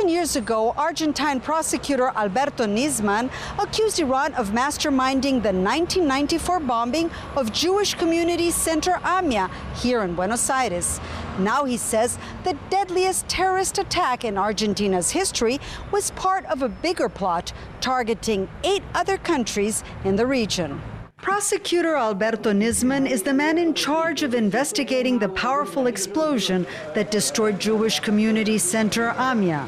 7 years ago, Argentine prosecutor Alberto Nisman accused Iran of masterminding the 1994 bombing of Jewish community center Amia here in Buenos Aires. Now he says the deadliest terrorist attack in Argentina's history was part of a bigger plot targeting 8 other countries in the region. Prosecutor Alberto Nisman is the man in charge of investigating the powerful explosion that destroyed Jewish community center Amia.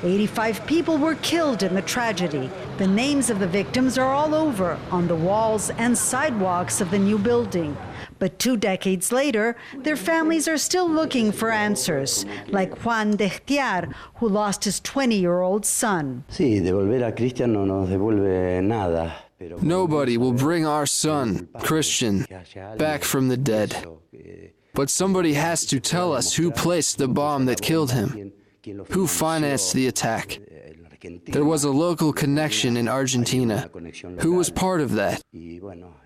85 people were killed in the tragedy. The names of the victims are all over on the walls and sidewalks of the new building. But 2 decades later, their families are still looking for answers, like Juan Dechtiar, who lost his 20-year-old son. Sí, devolver a Cristian no nos devuelve nada. Nobody will bring our son, Christian, back from the dead. But somebody has to tell us who placed the bomb that killed him, who financed the attack. There was a local connection in Argentina. Who was part of that?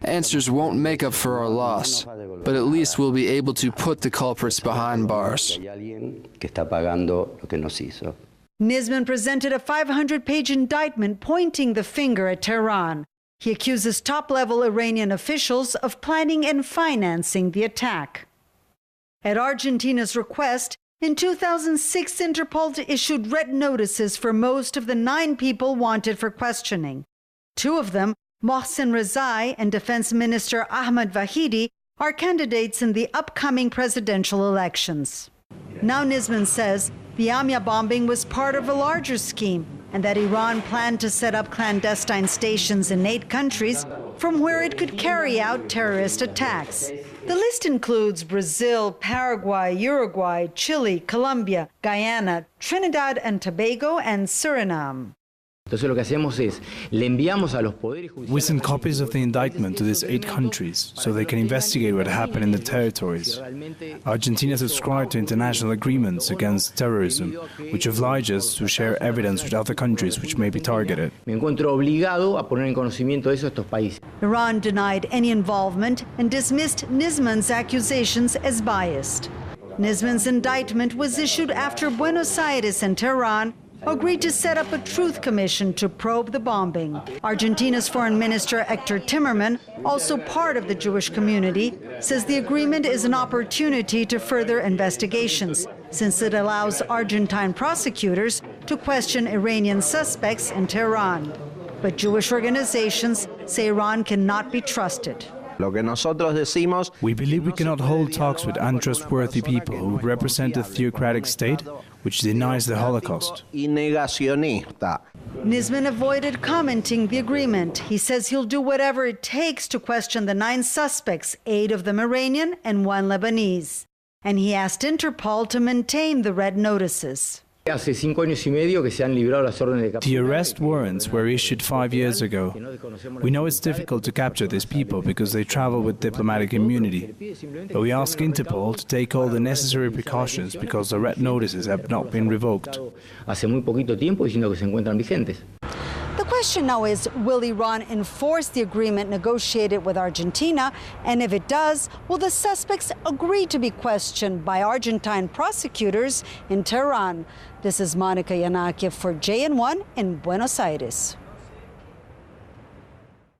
Answers won't make up for our loss, but at least we'll be able to put the culprits behind bars. Nisman presented a 500-page indictment pointing the finger at Tehran. He accuses top-level Iranian officials of planning and financing the attack. At Argentina's request, in 2006, Interpol issued red notices for most of the 9 people wanted for questioning. 2 of them, Mohsen Rezai and Defense Minister Ahmed Vahidi, are candidates in the upcoming presidential elections. Now Nisman says the Amia bombing was part of a larger scheme and that Iran planned to set up clandestine stations in 8 countries from where it could carry out terrorist attacks. The list includes Brazil, Paraguay, Uruguay, Chile, Colombia, Guyana, Trinidad and Tobago, and Suriname. We send copies of the indictment to these 8 countries so they can investigate what happened in the territories. Argentina subscribed to international agreements against terrorism, which oblige us to share evidence with other countries which may be targeted. Iran denied any involvement and dismissed Nisman's accusations as biased. Nisman's indictment was issued after Buenos Aires and Tehran agreed to set up a truth commission to probe the bombing. Argentina's Foreign Minister Hector Timerman, also part of the Jewish community, says the agreement is an opportunity to further investigations, since it allows Argentine prosecutors to question Iranian suspects in Tehran. But Jewish organizations say Iran cannot be trusted. We believe we cannot hold talks with untrustworthy people who represent a theocratic state which denies the Holocaust. Nisman avoided commenting the agreement. He says he'll do whatever it takes to question the 9 suspects, 8 of them Iranian and 1 Lebanese. And he asked Interpol to maintain the red notices. The arrest warrants were issued 5 years ago. We know it's difficult to capture these people because they travel with diplomatic immunity. But we ask Interpol to take all the necessary precautions because the red notices have not been revoked. The question now is, will Iran enforce the agreement negotiated with Argentina? And if it does, will the suspects agree to be questioned by Argentine prosecutors in Tehran? This is Monica Yanakiev for JN1 in Buenos Aires.